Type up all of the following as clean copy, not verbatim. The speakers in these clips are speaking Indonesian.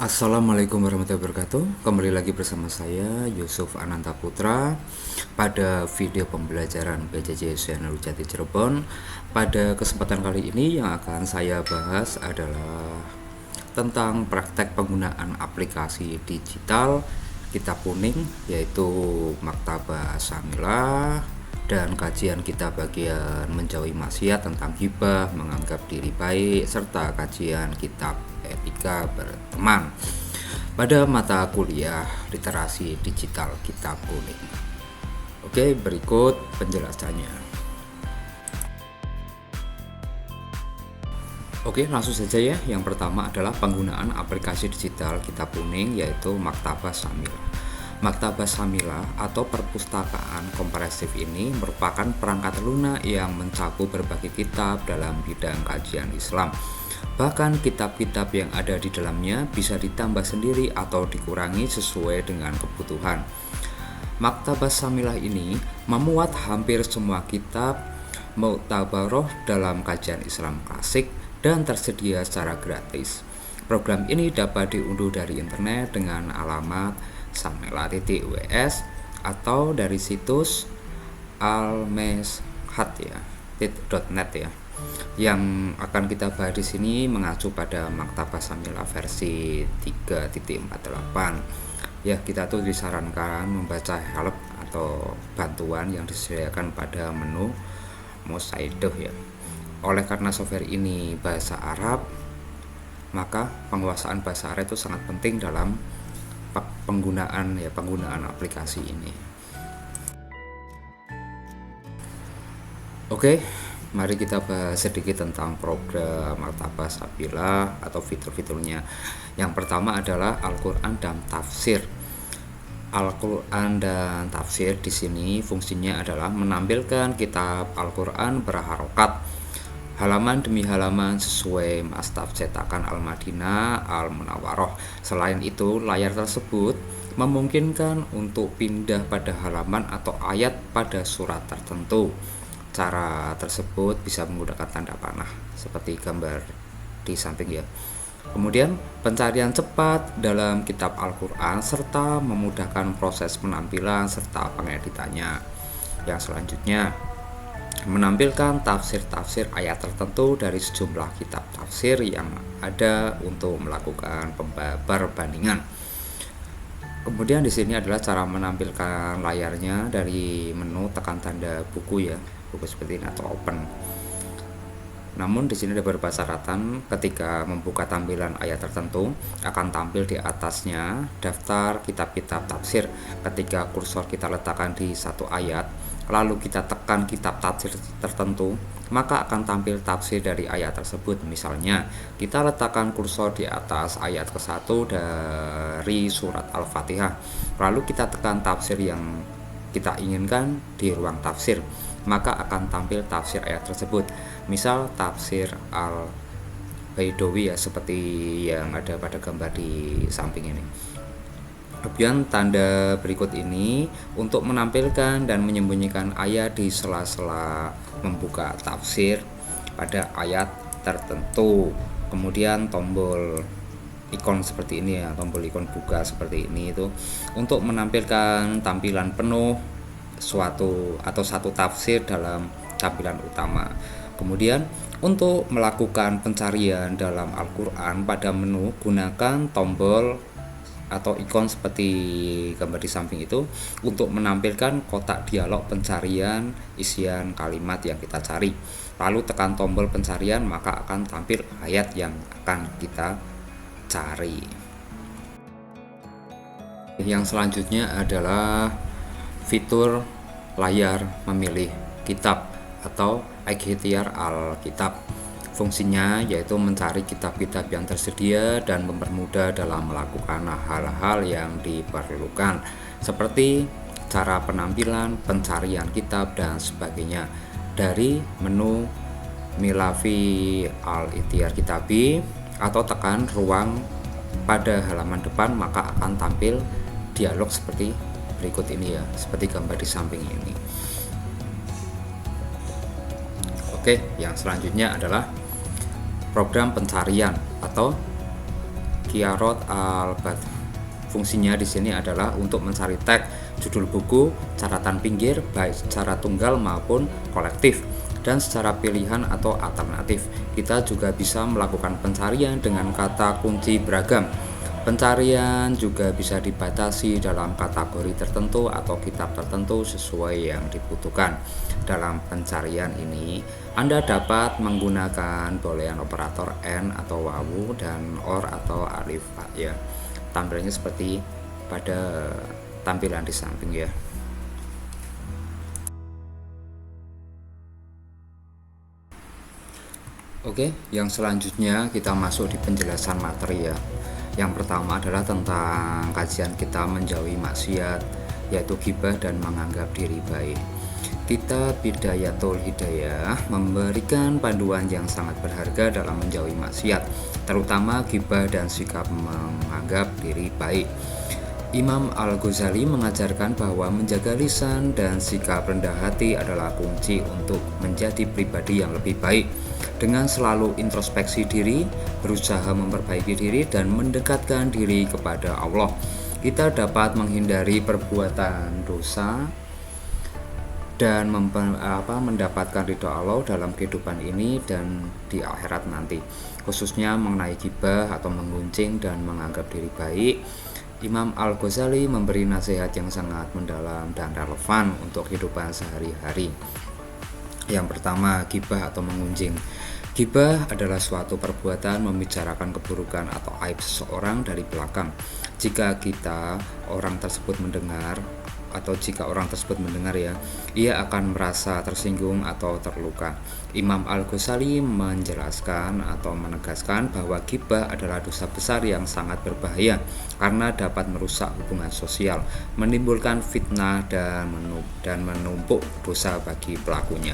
Assalamualaikum warahmatullahi wabarakatuh. Kembali lagi bersama saya Yusuf Ananta Putra pada video pembelajaran PJJ Suyanelu Jati Cirebon. Pada kesempatan kali ini yang akan saya bahas adalah tentang praktek penggunaan aplikasi digital Kitab Kuning, yaitu Maktabah Syamilah, dan kajian kita bagian menjauhi maksiat tentang hibah, menganggap diri baik, serta kajian kitab etika berteman pada mata kuliah literasi digital Kitab Kuning. Oke, berikut penjelasannya. Oke, langsung saja ya. Yang pertama adalah penggunaan aplikasi digital Kitab Kuning, yaitu Maktabah Syamilah. Maktabah Syamilah atau perpustakaan komprehensif ini merupakan perangkat lunak yang mencakup berbagai kitab dalam bidang kajian Islam. Bahkan kitab-kitab yang ada di dalamnya bisa ditambah sendiri atau dikurangi sesuai dengan kebutuhan. Maktabah Syamilah ini memuat hampir semua kitab muktabaroh dalam kajian Islam klasik dan tersedia secara gratis. Program ini dapat diunduh dari internet dengan alamat syamilah.ws atau dari situs almeshat ya, .net ya. Yang akan kita bahas di sini mengacu pada Maktabah Syamilah versi 3.48. Ya, kita tuh disarankan membaca help atau bantuan yang disediakan pada menu Musaidah ya. Oleh karena software ini bahasa Arab, maka penguasaan bahasa Arab itu sangat penting dalam penggunaan aplikasi ini. Oke, mari kita bahas sedikit tentang program Maktabah Syamilah atau fitur-fiturnya. Yang pertama adalah Al-Qur'an dan Tafsir. Al-Qur'an dan Tafsir di sini fungsinya adalah menampilkan kitab Al-Qur'an berharokat halaman demi halaman sesuai mastaf cetakan Al-Madinah Al-Munawwaroh. Selain itu, layar tersebut memungkinkan untuk pindah pada halaman atau ayat pada surat tertentu. Cara tersebut bisa menggunakan tanda panah seperti gambar di samping ya. Kemudian pencarian cepat dalam kitab Al-Qur'an serta memudahkan proses penampilan serta pengeditannya. Yang selanjutnya, menampilkan tafsir-tafsir ayat tertentu dari sejumlah kitab tafsir yang ada untuk melakukan perbandingan. Kemudian di sini adalah cara menampilkan layarnya dari menu tekan tanda buku ya, buku seperti ini atau open. Namun di sini ada beberapa syaratan. Ketika membuka tampilan ayat tertentu, akan tampil di atasnya daftar kitab-kitab tafsir. Ketika kursor kita letakkan di satu ayat, lalu kita tekan kitab tafsir tertentu, maka akan tampil tafsir dari ayat tersebut. Misalnya, kita letakkan kursor di atas ayat ke-1 dari surat Al-Fatihah, lalu kita tekan tafsir yang kita inginkan di ruang tafsir, maka akan tampil tafsir ayat tersebut. Misal tafsir Al-Baidawi ya, seperti yang ada pada gambar di samping ini. Kemudian tanda berikut ini untuk menampilkan dan menyembunyikan ayat di sela-sela membuka tafsir pada ayat tertentu. Kemudian tombol ikon seperti ini ya, tombol ikon buka seperti ini itu untuk menampilkan tampilan penuh satu tafsir dalam tampilan utama. Kemudian untuk melakukan pencarian dalam Al-Qur'an pada menu, gunakan tombol atau ikon seperti gambar di samping itu untuk menampilkan kotak dialog pencarian isian kalimat yang kita cari. Lalu tekan tombol pencarian, maka akan tampil ayat yang akan kita cari. Yang selanjutnya adalah fitur layar memilih kitab atau ikhtiar al-kitab. Fungsinya yaitu mencari kitab-kitab yang tersedia dan mempermudah dalam melakukan hal-hal yang diperlukan, seperti cara penampilan, pencarian kitab, dan sebagainya. Dari menu Milafi al-Ikhtiar Kitabi atau tekan ruang pada halaman depan, maka akan tampil dialog seperti berikut ini ya, seperti gambar di samping ini. Oke, yang selanjutnya adalah program pencarian atau Kiarot al-Bad. Fungsinya di sini adalah untuk mencari tag, judul buku, catatan pinggir baik secara tunggal maupun kolektif dan secara pilihan atau alternatif. Kita juga bisa melakukan pencarian dengan kata kunci beragam. Pencarian juga bisa dibatasi dalam kategori tertentu atau kitab tertentu sesuai yang dibutuhkan. Dalam pencarian ini, Anda dapat menggunakan boolean operator and atau wawu dan or atau alif ya. Tampilannya seperti pada tampilan di samping ya. Oke, yang selanjutnya kita masuk di penjelasan materi ya. Yang pertama adalah tentang kajian kita menjauhi maksiat, yaitu ghibah dan menganggap diri baik. Kitab Bidayatul Hidayah memberikan panduan yang sangat berharga dalam menjauhi maksiat, terutama ghibah dan sikap menganggap diri baik. Imam Al-Ghazali mengajarkan bahwa menjaga lisan dan sikap rendah hati adalah kunci untuk menjadi pribadi yang lebih baik. Dengan selalu introspeksi diri, berusaha memperbaiki diri dan mendekatkan diri kepada Allah, kita dapat menghindari perbuatan dosa dan mendapatkan ridho Allah dalam kehidupan ini dan di akhirat nanti. Khususnya mengenai ghibah atau menggunjing dan menganggap diri baik, Imam Al-Ghazali memberi nasihat yang sangat mendalam dan relevan untuk kehidupan sehari-hari. Yang pertama, ghibah atau mengunjing. Ghibah adalah suatu perbuatan membicarakan keburukan atau aib seseorang dari belakang. Jika orang tersebut mendengar ya, ia akan merasa tersinggung atau terluka. Imam Al-Ghazali menjelaskan atau menegaskan bahwa ghibah adalah dosa besar yang sangat berbahaya karena dapat merusak hubungan sosial, menimbulkan fitnah dan menumpuk dosa bagi pelakunya.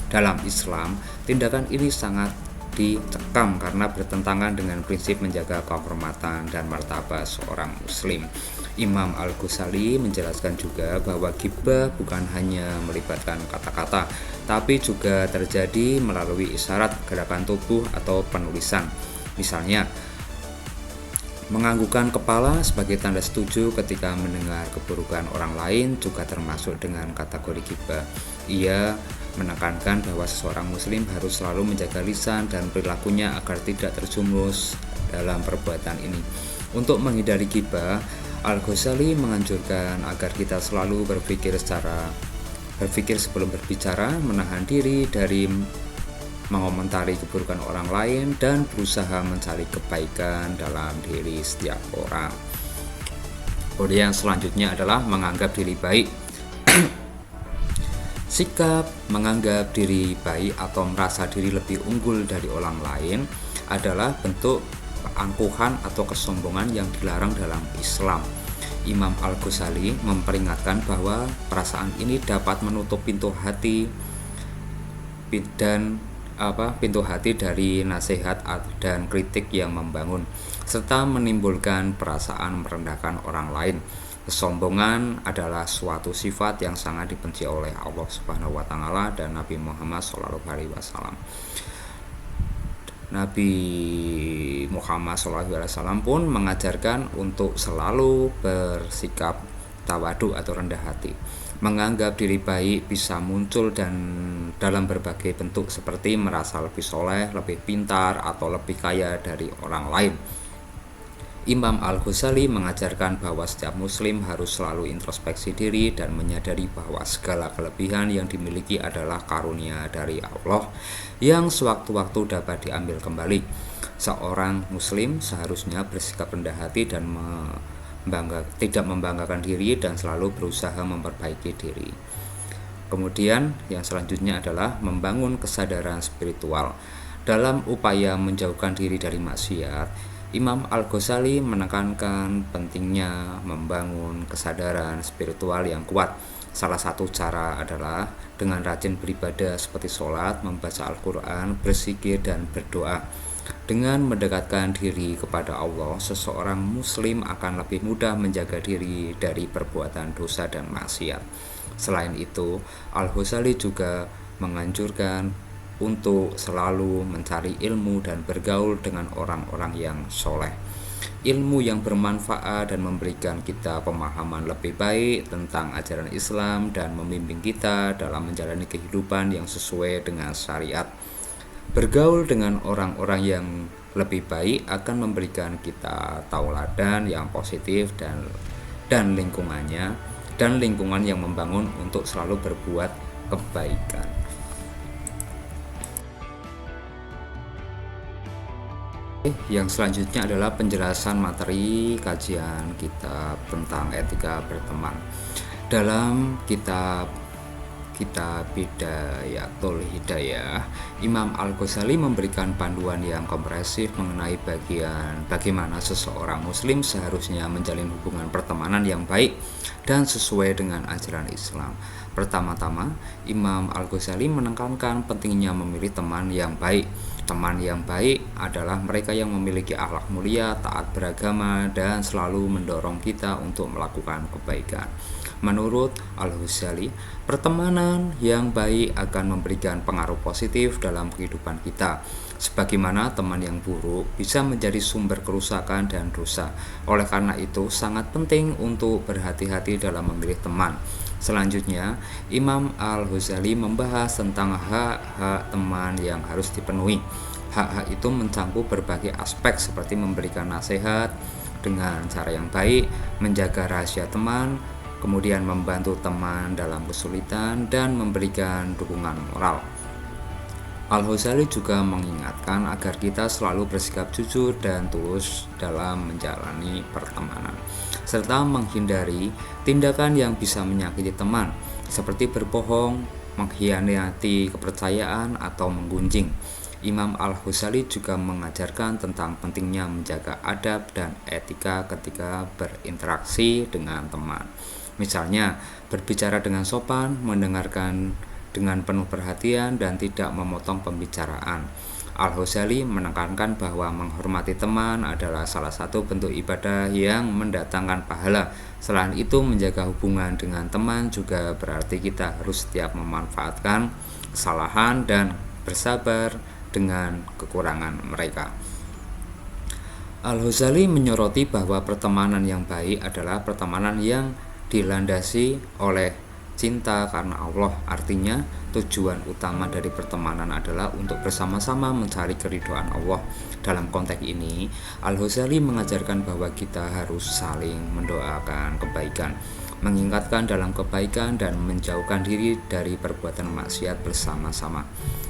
Dalam Islam, tindakan ini sangat dicekam karena bertentangan dengan prinsip menjaga kehormatan dan martabat seorang muslim. Imam Al-Ghazali menjelaskan juga bahwa ghibah bukan hanya melibatkan kata-kata, tapi juga terjadi melalui isyarat, gerakan tubuh, atau penulisan. Misalnya, menganggukkan kepala sebagai tanda setuju ketika mendengar keburukan orang lain juga termasuk dengan kategori ghibah. Ia menekankan bahwa seorang muslim harus selalu menjaga lisan dan perilakunya agar tidak terjumus dalam perbuatan ini. Untuk menghindari ghibah, Al-Ghazali menganjurkan agar kita selalu berpikir sebelum berbicara, menahan diri dari mengomentari keburukan orang lain, dan berusaha mencari kebaikan dalam diri setiap orang. Kemudian yang selanjutnya adalah menganggap diri baik. Sikap menganggap diri baik atau merasa diri lebih unggul dari orang lain adalah bentuk keangkuhan atau kesombongan yang dilarang dalam Islam. Imam Al-Ghazali memperingatkan bahwa perasaan ini dapat menutup pintu hati dari nasihat dan kritik yang membangun, serta menimbulkan perasaan merendahkan orang lain. Kesombongan adalah suatu sifat yang sangat dibenci oleh Allah Subhanahu wa taala dan Nabi Muhammad SAW. Nabi Muhammad SAW pun mengajarkan untuk selalu bersikap tawadu atau rendah hati. Menganggap diri baik bisa muncul dan dalam berbagai bentuk seperti merasa lebih soleh, lebih pintar, atau lebih kaya dari orang lain. Imam Al-Ghazali mengajarkan bahwa setiap muslim harus selalu introspeksi diri dan menyadari bahwa segala kelebihan yang dimiliki adalah karunia dari Allah yang sewaktu-waktu dapat diambil kembali. Seorang muslim seharusnya bersikap rendah hati dan tidak membanggakan diri dan selalu berusaha memperbaiki diri. Kemudian yang selanjutnya adalah membangun kesadaran spiritual. Dalam upaya menjauhkan diri dari maksiat, Imam Al-Ghazali menekankan pentingnya membangun kesadaran spiritual yang kuat. Salah satu cara adalah dengan rajin beribadah seperti sholat, membaca Al-Quran, berzikir, dan berdoa. Dengan mendekatkan diri kepada Allah, seseorang muslim akan lebih mudah menjaga diri dari perbuatan dosa dan maksiat. Selain itu, Al-Ghazali juga menganjurkan untuk selalu mencari ilmu dan bergaul dengan orang-orang yang soleh. ilmu yang bermanfaat dan memberikan kita pemahaman lebih baik tentang ajaran Islam dan membimbing kita dalam menjalani kehidupan yang sesuai dengan syariat. Bergaul dengan orang-orang yang lebih baik akan memberikan kita tauladan yang positif dan lingkungan yang membangun untuk selalu berbuat kebaikan. Yang selanjutnya adalah penjelasan materi kajian kitab tentang etika berteman. Dalam kitab Bidayatul Hidayah, Imam Al-Ghazali memberikan panduan yang komprehensif mengenai bagaimana seseorang muslim seharusnya menjalin hubungan pertemanan yang baik dan sesuai dengan ajaran Islam. Pertama-tama, Imam Al-Ghazali menekankan pentingnya memilih teman yang baik. Teman yang baik adalah mereka yang memiliki akhlak mulia, taat beragama, dan selalu mendorong kita untuk melakukan kebaikan. Menurut Al-Ghazali, pertemanan yang baik akan memberikan pengaruh positif dalam kehidupan kita, sebagaimana teman yang buruk bisa menjadi sumber kerusakan dan dosa. Oleh karena itu, sangat penting untuk berhati-hati dalam memilih teman. Selanjutnya, Imam Al-Ghazali membahas tentang hak-hak teman yang harus dipenuhi. Hak-hak itu mencakup berbagai aspek seperti memberikan nasihat dengan cara yang baik, menjaga rahasia teman, kemudian membantu teman dalam kesulitan, dan memberikan dukungan moral. Al-Ghazali juga mengingatkan agar kita selalu bersikap jujur dan tulus dalam menjalani pertemanan, serta menghindari tindakan yang bisa menyakiti teman, seperti berbohong, mengkhianati kepercayaan, atau menggunjing. Imam Al-Ghazali juga mengajarkan tentang pentingnya menjaga adab dan etika ketika berinteraksi dengan teman. Misalnya, berbicara dengan sopan, mendengarkan dengan penuh perhatian, dan tidak memotong pembicaraan. Al-Ghazali menekankan bahwa menghormati teman adalah salah satu bentuk ibadah yang mendatangkan pahala. Selain itu, menjaga hubungan dengan teman juga berarti kita harus setiap memanfaatkan kesalahan dan bersabar dengan kekurangan mereka. Al-Ghazali menyoroti bahwa pertemanan yang baik adalah pertemanan yang dilandasi oleh cinta karena Allah. Artinya, tujuan utama dari pertemanan adalah untuk bersama-sama mencari keridhaan Allah. Dalam konteks ini, Al-Ghazali mengajarkan bahwa kita harus saling mendoakan kebaikan, mengingatkan dalam kebaikan, dan menjauhkan diri dari perbuatan maksiat bersama-sama.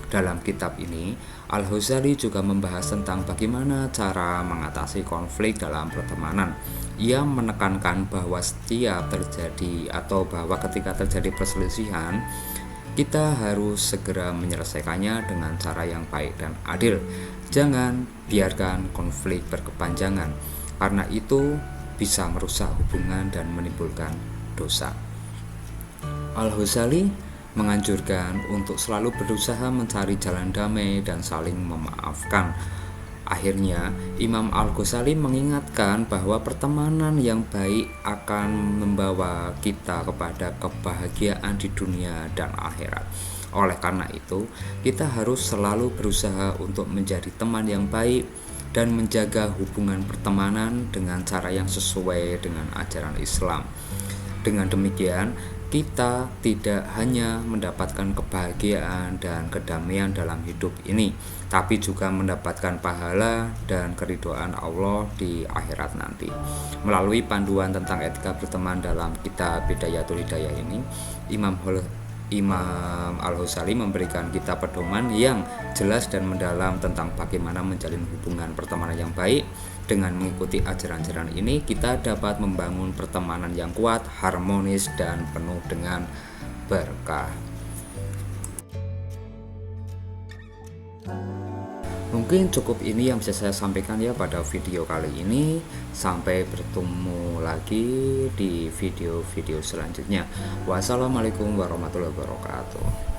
Dalam kitab ini, Al-Ghazali juga membahas tentang bagaimana cara mengatasi konflik dalam pertemanan. Ia menekankan bahwa ketika terjadi perselisihan, kita harus segera menyelesaikannya dengan cara yang baik dan adil. Jangan biarkan konflik berkepanjangan, karena itu bisa merusak hubungan dan menimbulkan dosa. Al-Ghazali menganjurkan untuk selalu berusaha mencari jalan damai dan saling memaafkan. Akhirnya, Imam Al-Ghazali mengingatkan bahwa pertemanan yang baik akan membawa kita kepada kebahagiaan di dunia dan akhirat. Oleh karena itu, kita harus selalu berusaha untuk menjadi teman yang baik dan menjaga hubungan pertemanan dengan cara yang sesuai dengan ajaran Islam. Dengan demikian, kita tidak hanya mendapatkan kebahagiaan dan kedamaian dalam hidup ini, tapi juga mendapatkan pahala dan keridhaan Allah di akhirat nanti. Melalui panduan tentang etika berteman dalam kitab Bidayatul Hidayah ini, Imam Al-Ghazali memberikan kita pedoman yang jelas dan mendalam tentang bagaimana menjalin hubungan pertemanan yang baik. Dengan mengikuti ajaran-ajaran ini, kita dapat membangun pertemanan yang kuat, harmonis, dan penuh dengan berkah. Mungkin cukup ini yang bisa saya sampaikan ya pada video kali ini. Sampai bertemu lagi di video-video selanjutnya. Wassalamualaikum warahmatullahi wabarakatuh.